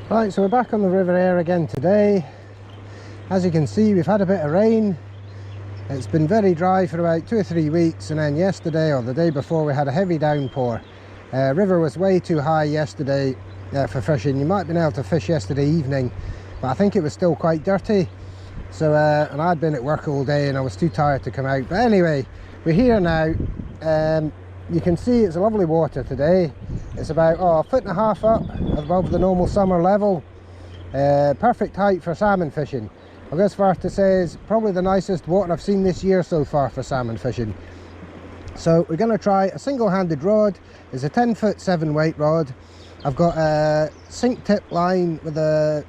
Right, so we're back on the River Ayr again today. As you can see, we've had a bit of rain. It's been very dry for about 2 or 3 weeks, and then yesterday or the day before we had a heavy downpour. River was way too high yesterday for fishing. You might have been able to fish yesterday evening, but I think it was still quite dirty. So and I'd been at work all day and I was too tired to come out. But anyway, we're here now. You can see it's lovely water today. It's about 1.5 feet up above the normal summer level. Perfect height for salmon fishing. I'll go as far as to say it's probably the nicest water I've seen this year so far for salmon fishing. So we're going to try a single-handed rod. It's a 10-foot 7-weight rod. I've got a sink tip line with a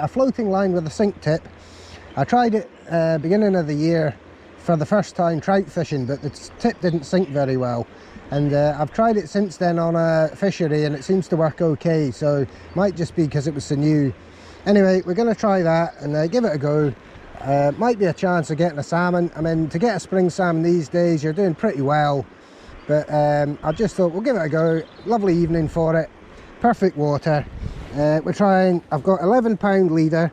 floating line with a sink tip. I tried it beginning of the year for the first time trout fishing, but the tip didn't sink very well, and I've tried it since then on a fishery and it seems to work okay, so might just be because it was so new. Anyway, we're going to try that and give it a go. Might be a chance of getting a salmon. I mean, to get a spring salmon these days you're doing pretty well, but I just thought we'll give it a go. Lovely evening for it, perfect water. We're trying, I've got 11-pound leader,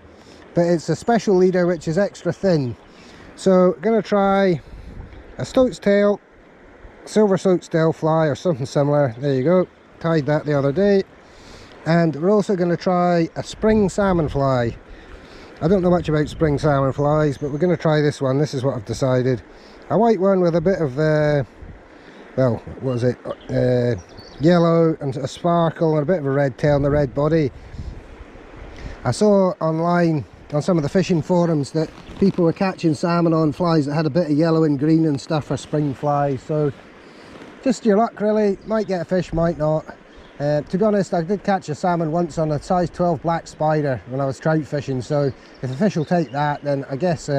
but it's a special leader which is extra thin. So we're going to try a stoat's tail, silver stoat's tail fly or something similar. There you go, tied that the other day. And we're also going to try a spring salmon fly. I don't know much about spring salmon flies, but we're going to try this one. This is what I've decided. A white one with a bit of, well, what is it, yellow and a sparkle and a bit of a red tail and a red body. I saw online on some of the fishing forums that people were catching salmon on flies that had a bit of yellow and green and stuff for spring flies. So just your luck really, might get a fish, might not. To be honest, I did catch a salmon once on a size 12 black spider when I was trout fishing, so if a fish will take that, then I guess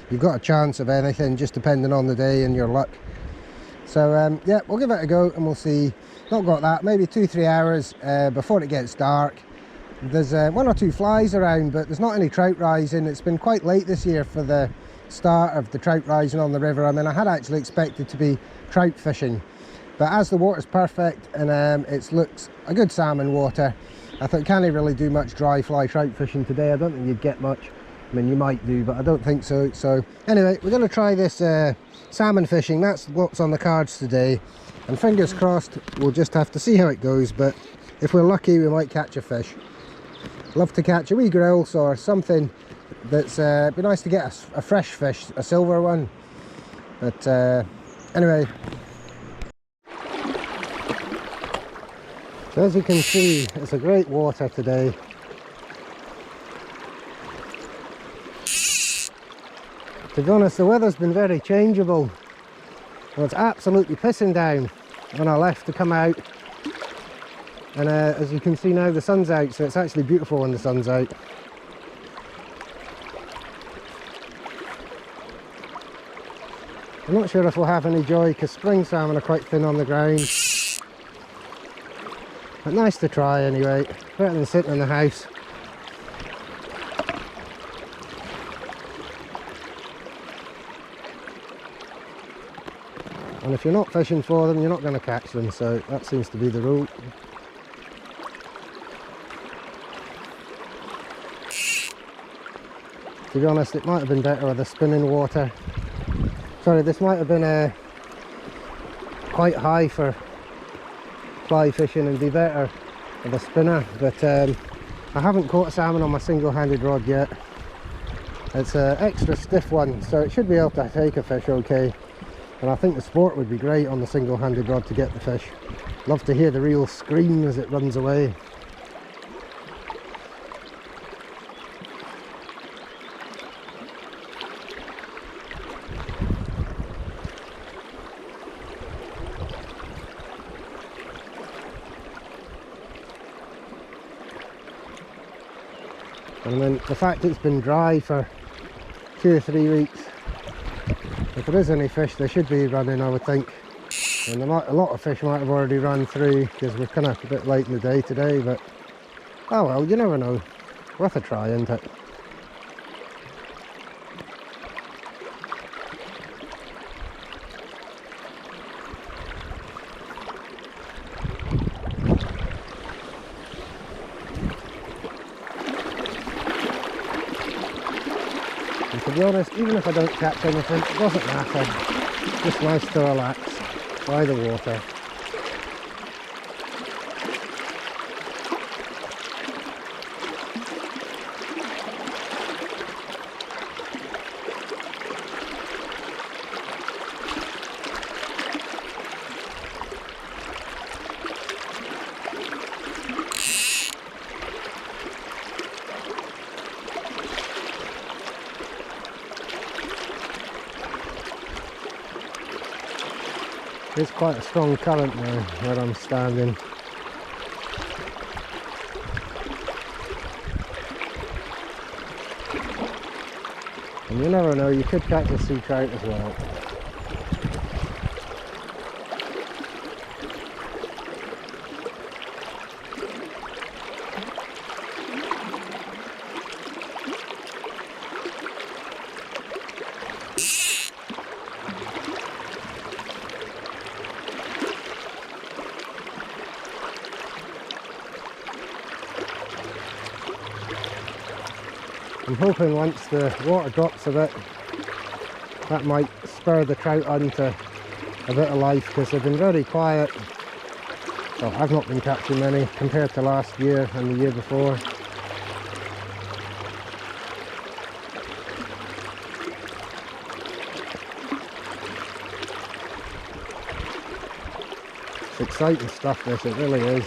you've got a chance of anything, just depending on the day and your luck. So yeah, we'll give it a go and we'll see. Not got that, maybe 2-3 hours before it gets dark. There's 1 or 2 flies around, but there's not any trout rising. It's been quite late this year for the start of the trout rising on the river. I mean, I had actually expected to be trout fishing, but as the water's perfect and it looks a good salmon water, I thought can't really do much dry fly trout fishing today. I don't think you'd get much. I mean, you might do, but I don't think so. So anyway, we're going to try this salmon fishing. That's what's on the cards today, and fingers crossed we'll just have to see how it goes, but if we're lucky we might catch a fish. Love to catch a wee grilse or something that's be nice to get a fresh fish, a silver one. But anyway, so as you can see, it's a great water today. To be honest, the weather's been very changeable. Well, it's absolutely pissing down when I left to come out. And as you can see now, the sun's out, so it's actually beautiful when the sun's out. I'm not sure if we'll have any joy because spring salmon are quite thin on the ground. But nice to try anyway, better than sitting in the house. And if you're not fishing for them, you're not going to catch them, so that seems to be the rule. To be honest, it might have been better with the spinning water. Sorry, this might have been quite high for fly fishing and be better with a spinner, but I haven't caught a salmon on my single-handed rod yet. It's an extra stiff one, so it should be able to take a fish okay. And I think the sport would be great on the single-handed rod to get the fish. Love to hear the reel scream as it runs away. And then the fact it's been dry for 2 or 3 weeks, if there is any fish they should be running, I would think. And a lot of fish might have already run through because we're kind of a bit late in the day today, but oh well, you never know. Worth a try, isn't it? To be honest, even if I don't catch anything, it doesn't matter. Just nice to relax by the water. There's quite a strong current now where I'm standing. And you never know, you could catch a sea trout as well. I'm hoping once the water drops a bit, that might spur the trout on to a bit of life, because they've been very quiet. Well, I've not been catching many compared to last year and the year before. It's exciting stuff, this, it really is.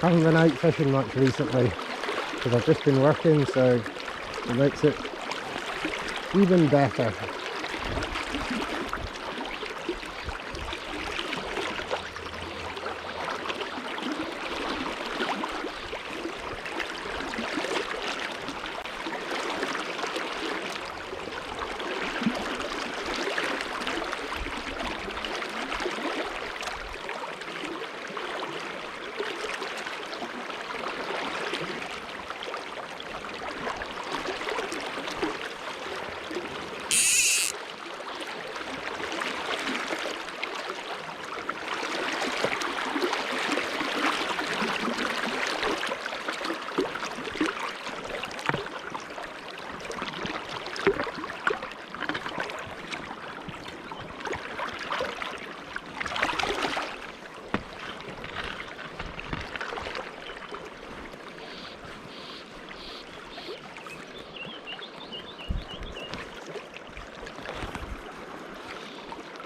Haven't been out fishing much recently because I've just been working, so it makes it even better.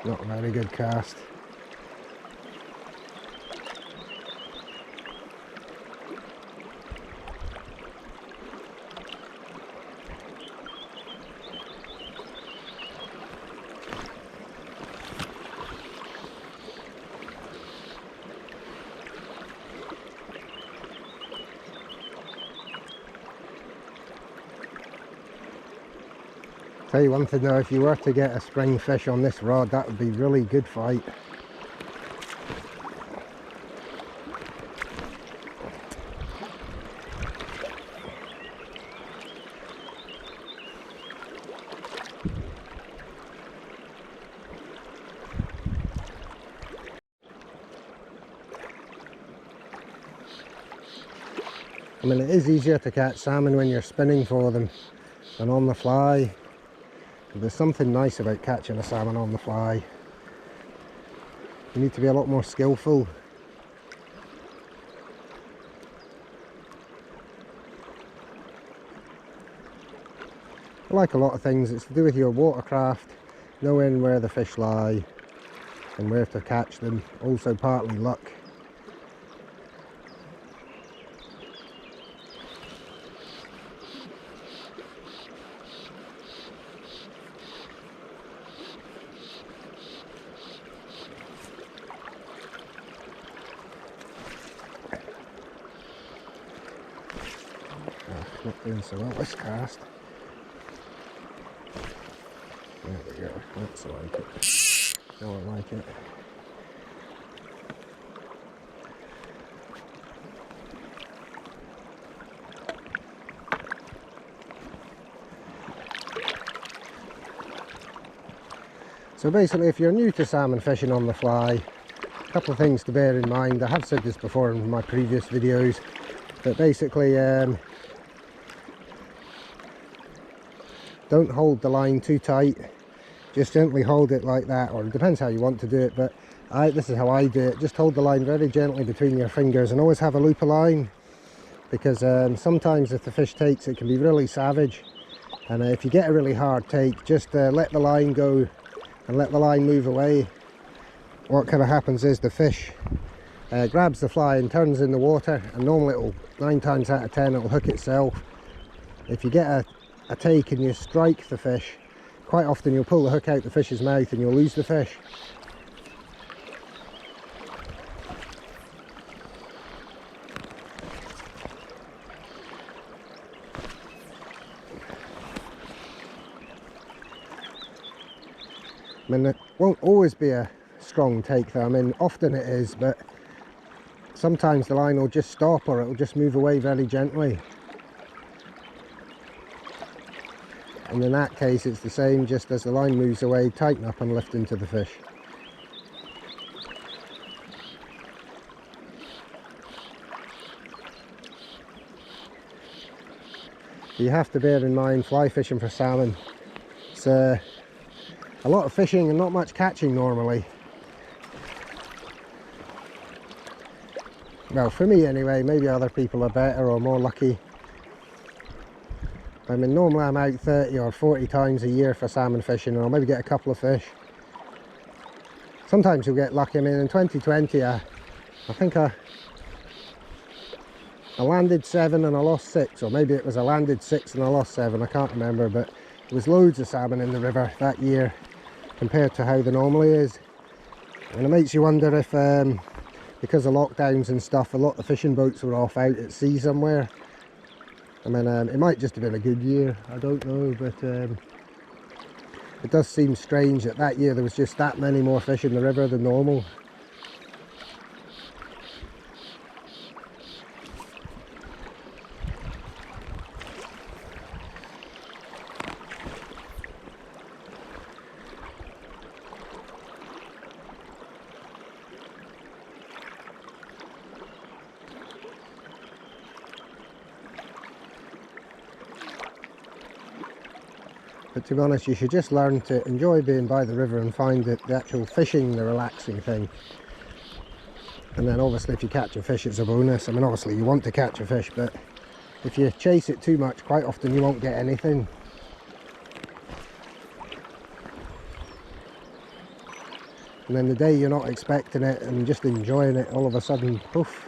Not a very good cast. Tell you one thing though, if you were to get a spring fish on this rod, that would be really good fight. I mean, it is easier to catch salmon when you're spinning for them than on the fly. There's something nice about catching a salmon on the fly. You need to be a lot more skillful. Like a lot of things, it's to do with your watercraft, knowing where the fish lie and where to catch them. Also partly luck. not doing so well this cast. There we go, that's like it. No, I like it. So basically, if you're new to salmon fishing on the fly, a couple of things to bear in mind. I have said this before in my previous videos, but basically don't hold the line too tight. Just gently hold it like that, or it depends how you want to do it, but this is how I do it. Just hold the line very gently between your fingers, and always have a loop of line, because sometimes if the fish takes, it can be really savage, and if you get a really hard take, just let the line go and let the line move away. What kind of happens is the fish grabs the fly and turns in the water, and normally it'll 9 times out of 10 it'll hook itself. If you get a take and you strike the fish, quite often you'll pull the hook out the fish's mouth and you'll lose the fish. I mean, it won't always be a strong take though. I mean, often it is, but sometimes the line will just stop, or it will just move away very gently. And in that case, it's the same. Just as the line moves away, tighten up and lift into the fish. You have to bear in mind, fly fishing for salmon, it's a lot of fishing and not much catching normally. Well, for me anyway. Maybe other people are better or more lucky. I mean, normally I'm out 30 or 40 times a year for salmon fishing, and I'll maybe get a couple of fish. Sometimes you'll get lucky. I mean, in 2020 I think I landed 7 and I lost 6, or maybe it was I landed 6 and I lost 7, I can't remember, but there was loads of salmon in the river that year compared to how there normally is. And it makes you wonder if because of lockdowns and stuff, a lot of fishing boats were off out at sea somewhere. I mean, it might just have been a good year, I don't know, but it does seem strange that that year there was just that many more fish in the river than normal. But to be honest, you should just learn to enjoy being by the river and find that the actual fishing the relaxing thing. And then obviously if you catch a fish, it's a bonus. I mean, obviously you want to catch a fish, but if you chase it too much, quite often you won't get anything. And then the day you're not expecting it and just enjoying it, all of a sudden, poof.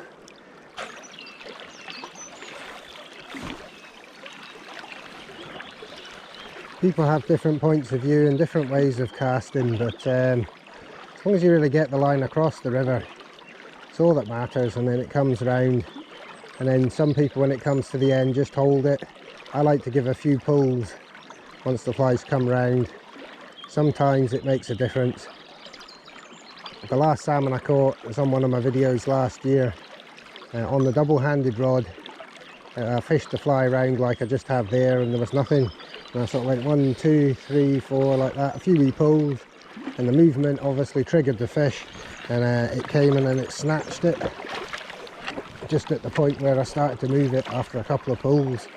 People have different points of view and different ways of casting, but as long as you really get the line across the river, it's all that matters. And then it comes round, and then some people, when it comes to the end, just hold it. I like to give a few pulls once the flies come round. Sometimes it makes a difference. The last salmon I caught was on one of my videos last year on the double-handed rod. I fished the fly around like I just have there, and there was nothing. And I sort of went 1, 2, 3, 4 like that, a few wee pulls, and the movement obviously triggered the fish, and it came in and it snatched it just at the point where I started to move it after a couple of pulls.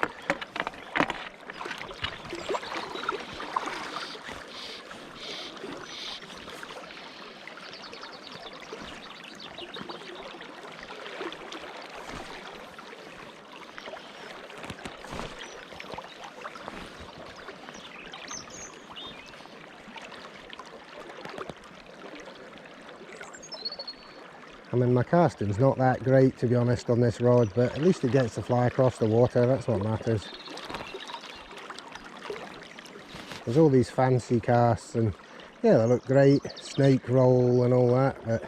I mean, my casting's not that great, to be honest, on this rod, but at least it gets the fly across the water. That's what matters. There's all these fancy casts, and yeah, they look great, snake roll and all that, but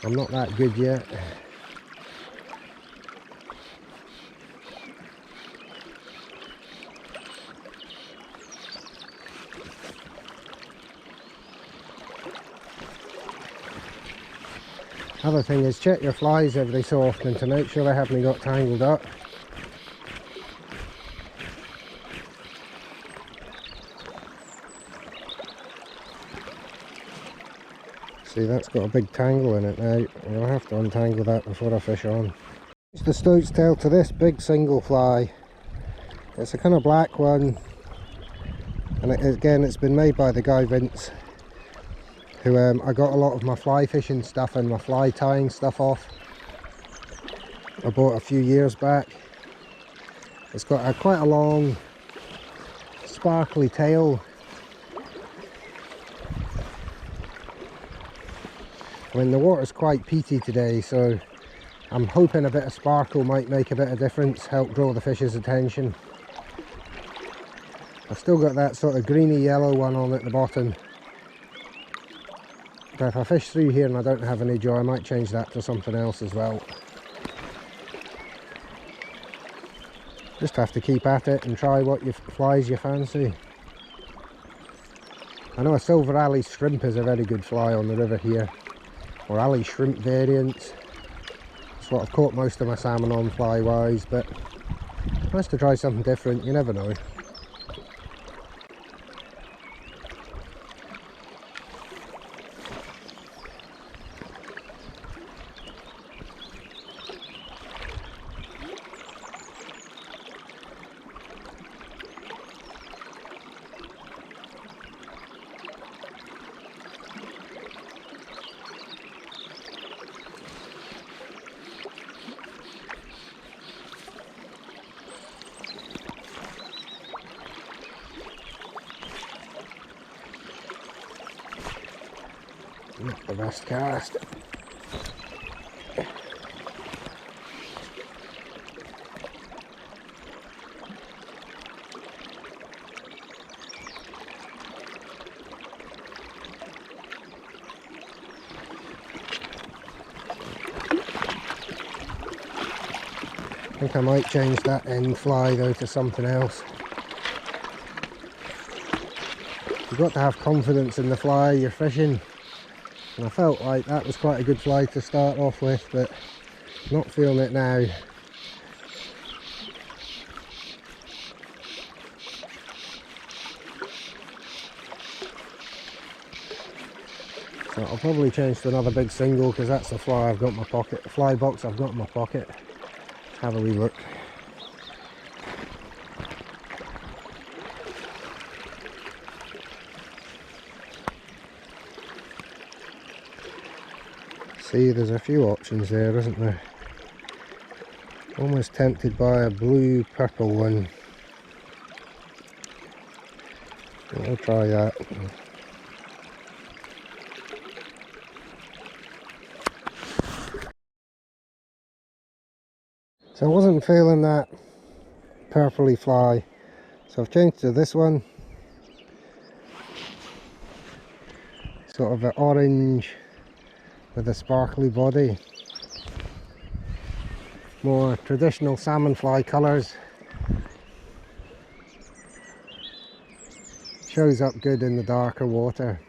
I'm not that good yet. Other thing is, check your flies every so often to make sure they haven't got tangled up. See, that's got a big tangle in it now. I'll have to untangle that before I fish on. Just the stoat's tail to this big single fly. It's a kind of black one, and again it's been made by the guy Vince, who I got a lot of my fly fishing stuff and my fly tying stuff off. I bought a few years back. It's got quite a long sparkly tail. I mean, the water's quite peaty today, so I'm hoping a bit of sparkle might make a bit of difference, help draw the fish's attention. I've still got that sort of greeny yellow one on at the bottom. But if I fish through here and I don't have any joy, I might change that to something else as well. Just have to keep at it and try what flies you fancy. I know a silver alley shrimp is a very good fly on the river here, or alley shrimp variants. That's what I've caught most of my salmon on fly wise, but nice to try something different, you never know. Not the best cast. I think I might change that end fly though to something else. You've got to have confidence in the fly you're fishing. And I felt like that was quite a good fly to start off with, but not feeling it now. So I'll probably change to another big single, because that's the fly I've got in my pocket, the fly box I've got in my pocket. Let's have a wee look. See, there's a few options there, isn't there? Almost tempted by a blue purple one. I'll try that. So I wasn't feeling that purpley fly, so I've changed to this one. Sort of an orange with a sparkly body. More traditional salmon fly colours. Shows up good in the darker water.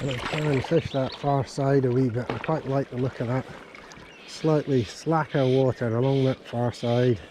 And I'll try and fish that far side a wee bit. I quite like the look of that. Slightly slacker water along that far side.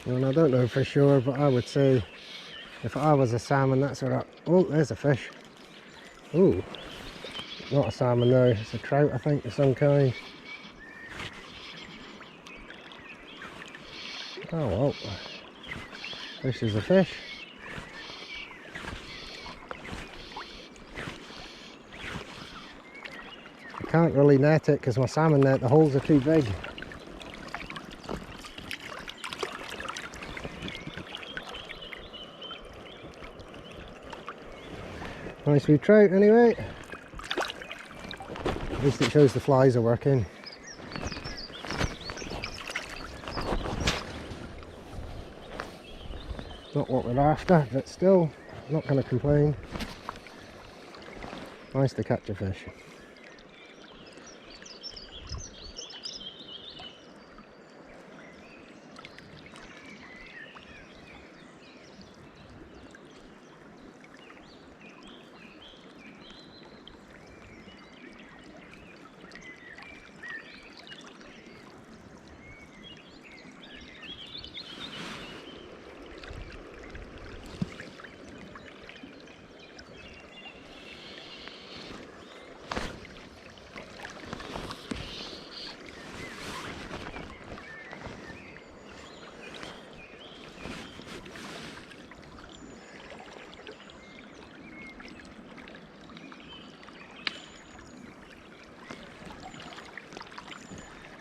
And I don't know for sure, but I would say if I was a salmon, that's what I... Oh, there's a fish. Ooh, not a salmon though, it's a trout I think of some kind. Oh well, fish is a fish. I can't really net it because my salmon net, the holes are too big. Nice wee trout anyway. At least it shows the flies are working. Not what we're after, but still, not going to complain. Nice to catch a fish.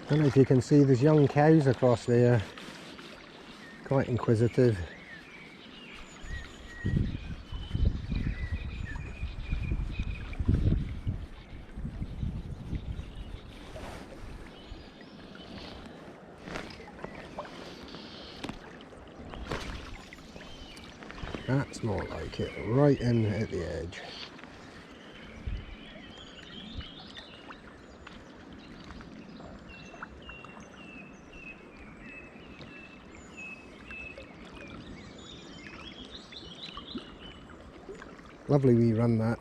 I don't know if you can see, there's young cows across there, quite inquisitive. That's more like it, right in at the edge. Lovely wee run that.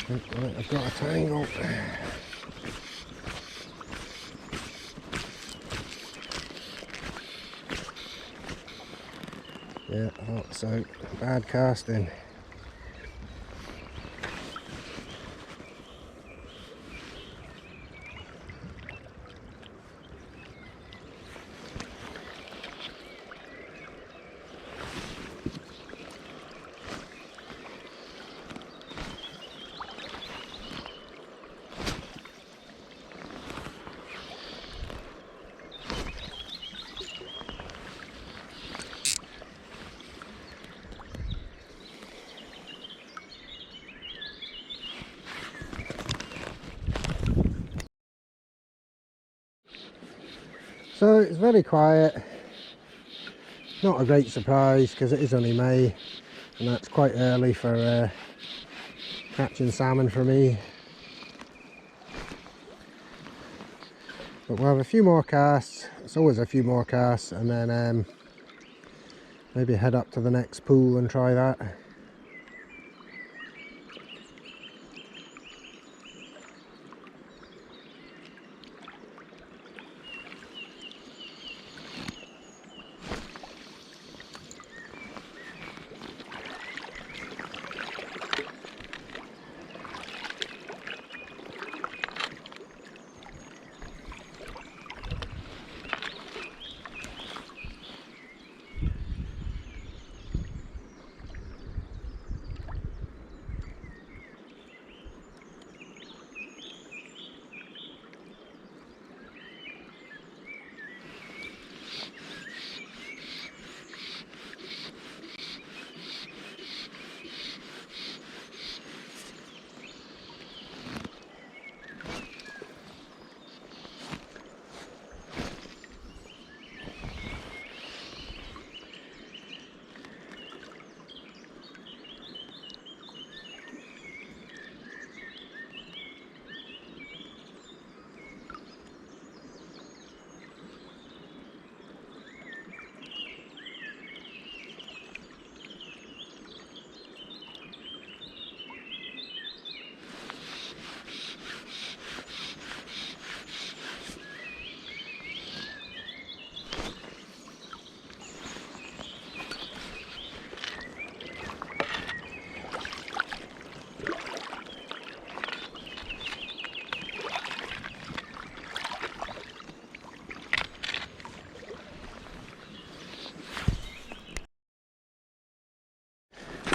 Right, I've got a tangle. Yeah, I thought so. Bad casting. So it's very quiet, not a great surprise because it is only May and that's quite early for catching salmon for me. But we'll have a few more casts, it's always a few more casts, and then maybe head up to the next pool and try that.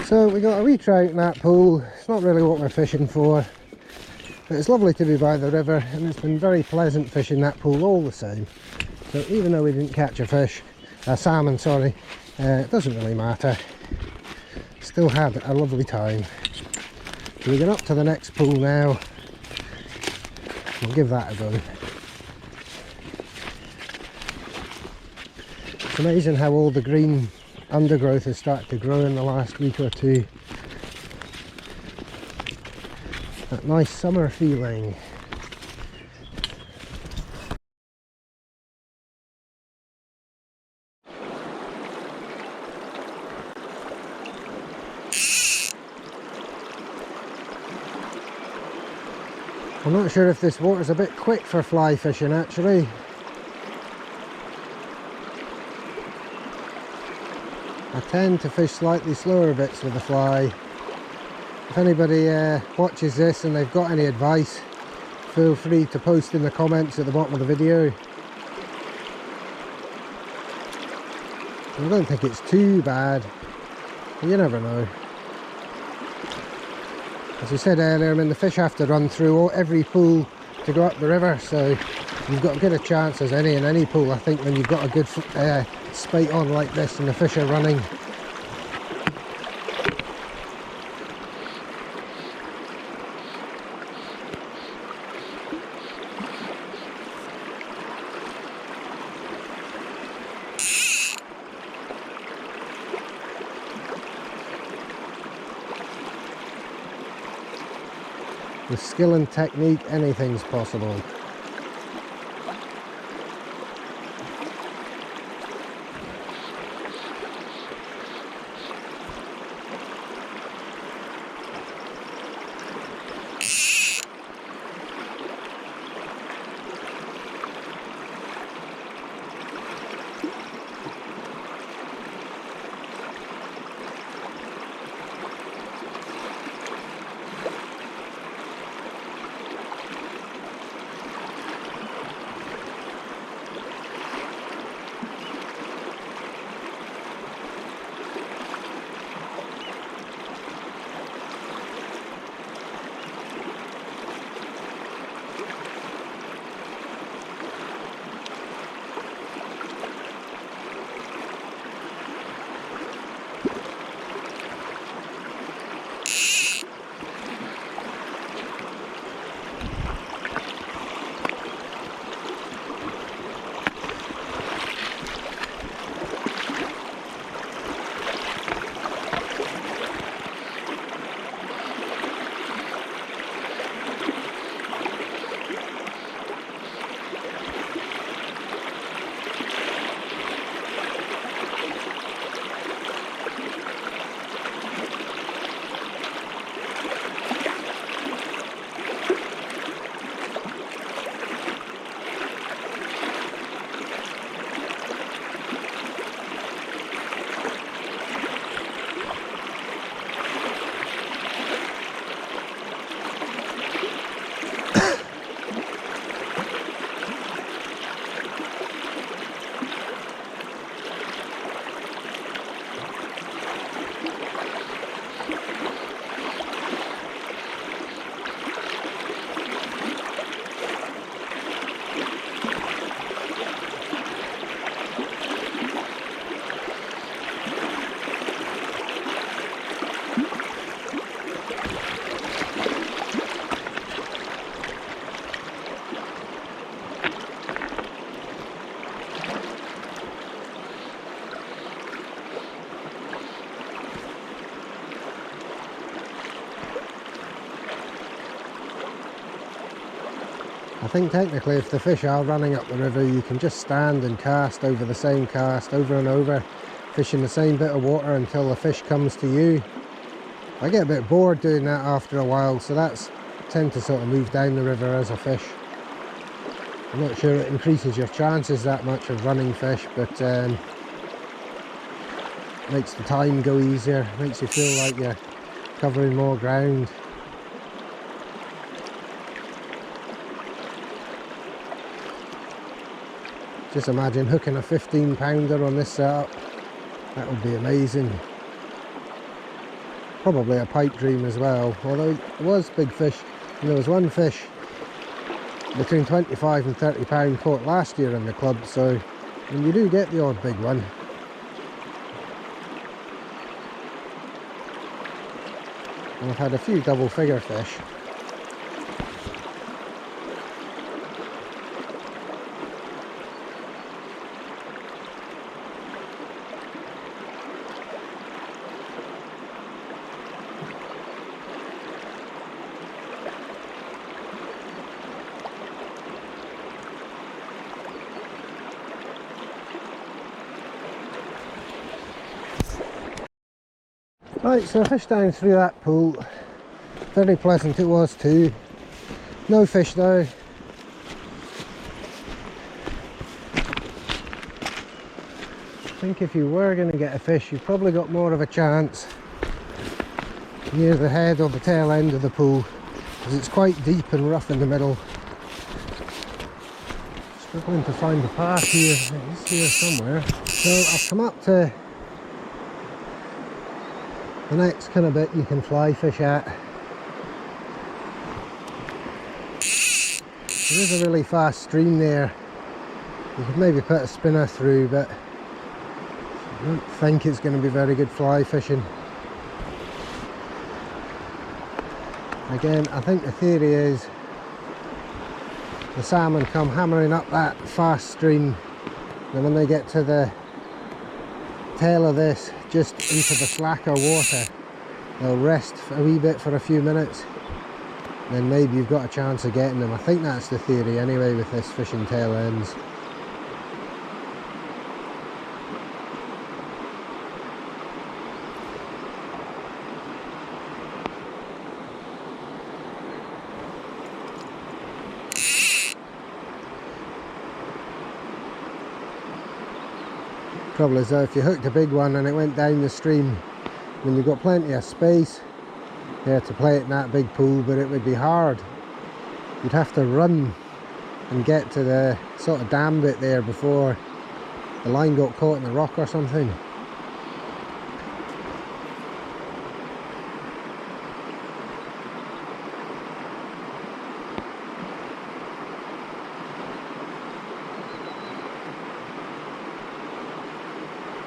So we got a wee trout in that pool. It's not really what we're fishing for, but it's lovely to be by the river and it's been very pleasant fishing that pool all the same. So even though we didn't catch a salmon, sorry, it doesn't really matter. Still had a lovely time. So we get up to the next pool now. We'll give that a go. It's amazing how all the green undergrowth has started to grow in the last week or two. That nice summer feeling. I'm not sure if this water's a bit quick for fly fishing actually. I tend to fish slightly slower bits with the fly. If anybody watches this and they've got any advice, feel free to post in the comments at the bottom of the video. I don't think it's too bad, but you never know. As we said earlier, I mean, the fish have to run through every pool to go up the river, so you've got as good a chance as any in any pool, I think, when you've got a good spate on like this and the fish are running. With skill and technique, anything's possible. think technically if the fish are running up the river, you can just stand and cast over the same cast over and over, fishing the same bit of water until the fish comes to you. I get a bit bored doing that after a while, so I tend to sort of move down the river as a fish. I'm not sure it increases your chances that much of running fish, but makes the time go easier, makes you feel like you're covering more ground. Just imagine hooking a 15-pounder on this setup. That would be amazing. Probably a pipe dream as well, although it was big fish. And there was one fish between 25 and 30 pound caught last year in the club, so and you do get the odd big one. And I've had a few double figure fish. Right, so I fished down through that pool. Very pleasant it was too. No fish though. I think if you were going to get a fish, you've probably got more of a chance near the head or the tail end of the pool, because it's quite deep and rough in the middle. Struggling to find the path here. It's here somewhere. So I've come up to the next kind of bit you can fly fish at. There is a really fast stream there. You could maybe put a spinner through, but I don't think it's going to be very good fly fishing. Again, I think the theory is the salmon come hammering up that fast stream, and when they get to the tail of this, just into the slacker water, they'll rest a wee bit for a few minutes, then maybe you've got a chance of getting them. I think that's the theory anyway with this fishing tail ends. Trouble is though, if you hooked a big one and it went down the stream, then you've got plenty of space there to play it in that big pool, but it would be hard. You'd have to run and get to the sort of dam bit there before the line got caught in the rock or something.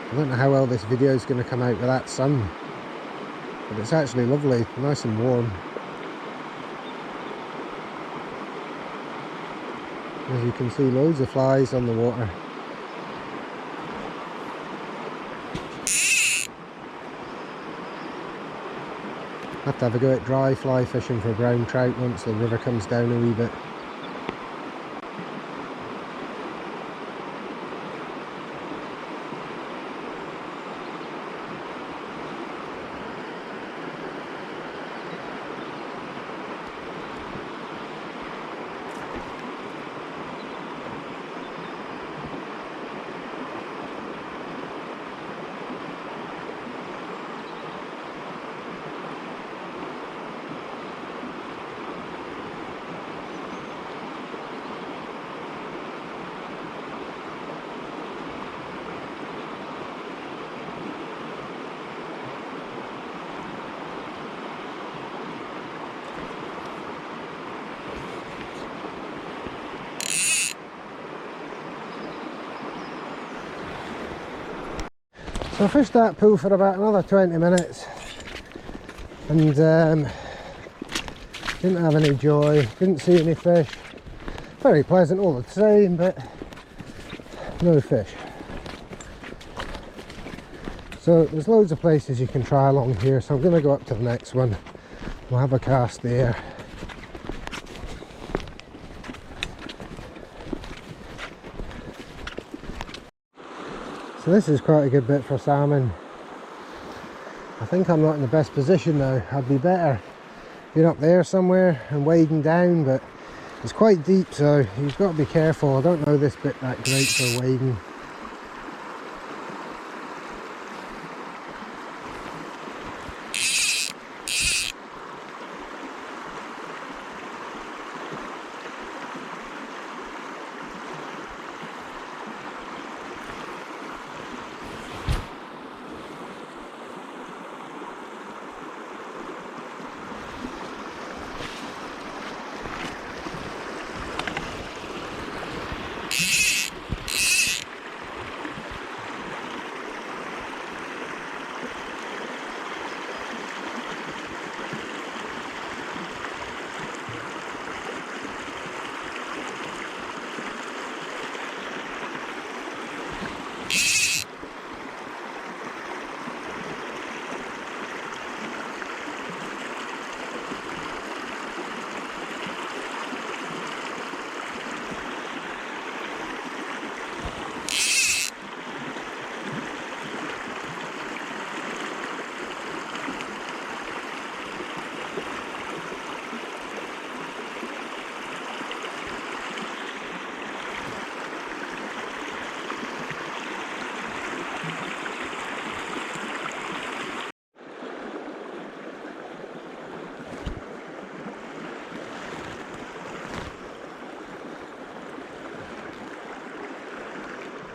I don't know how well this video is going to come out with that sun, but it's actually lovely, nice and warm. As you can see, loads of flies on the water. Have to have a go at dry fly fishing for brown trout once the river comes down a wee bit. So I fished that pool for about another 20 minutes and didn't have any joy, didn't see any fish. Very pleasant all the same, but no fish. So there's loads of places you can try along here, so I'm going to go up to the next one. We'll have a cast there. So this is quite a good bit for salmon. I think I'm not in the best position now. I'd be better being up there somewhere and wading down, but it's quite deep, so you've got to be careful. I don't know this bit that great for wading.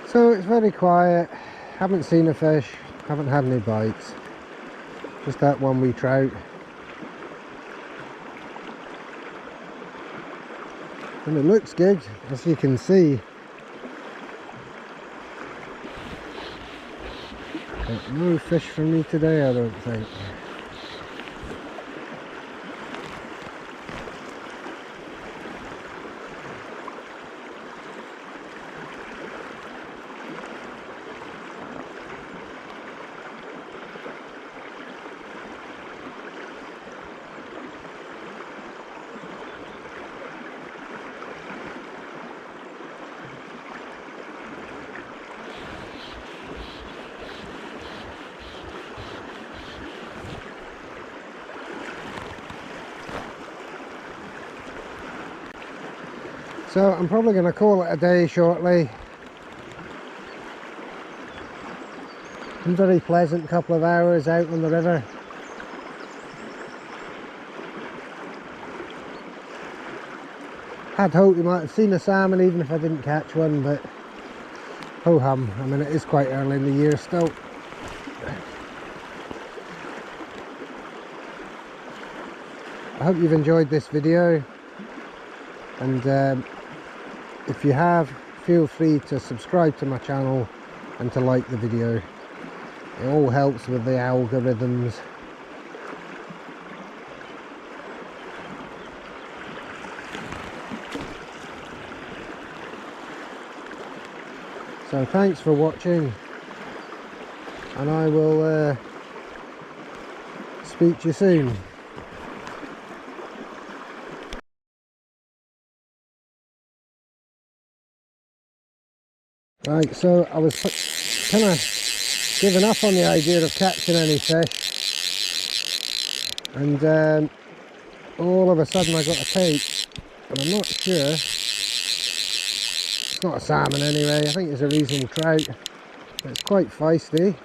So it's very quiet, haven't seen a fish, haven't had any bites, just that one wee trout. And it looks good, as you can see. But no fish for me today, I don't think. So I'm probably going to call it a day shortly. A very pleasant couple of hours out on the river. Had hoped we might have seen a salmon even if I didn't catch one, but ho hum. I mean, it is quite early in the year still. I hope you've enjoyed this video, and if you have, feel free to subscribe to my channel and to like the video. It all helps with the algorithms. So thanks for watching, and I will speak to you soon. Right, so I was kind of giving up on the idea of catching any fish, and all of a sudden I got a take, and I'm not sure. It's not a salmon anyway, I think it's a reasonable trout. It's quite feisty.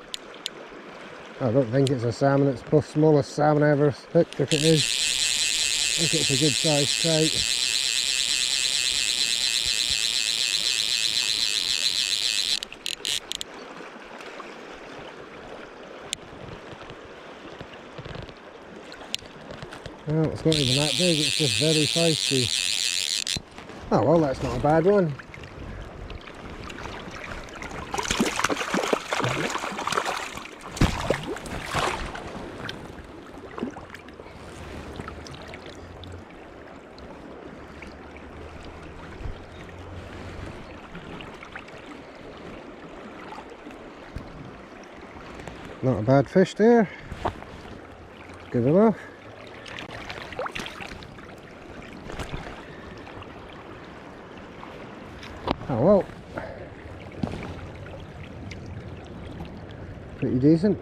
I don't think it's a salmon, it's the smallest salmon I ever hooked if it is. I think it's a good sized trout. Well, it's not even that big, it's just very feisty. Oh well, that's not a bad one. Not a bad fish there. Good enough. Oh well. pretty decent.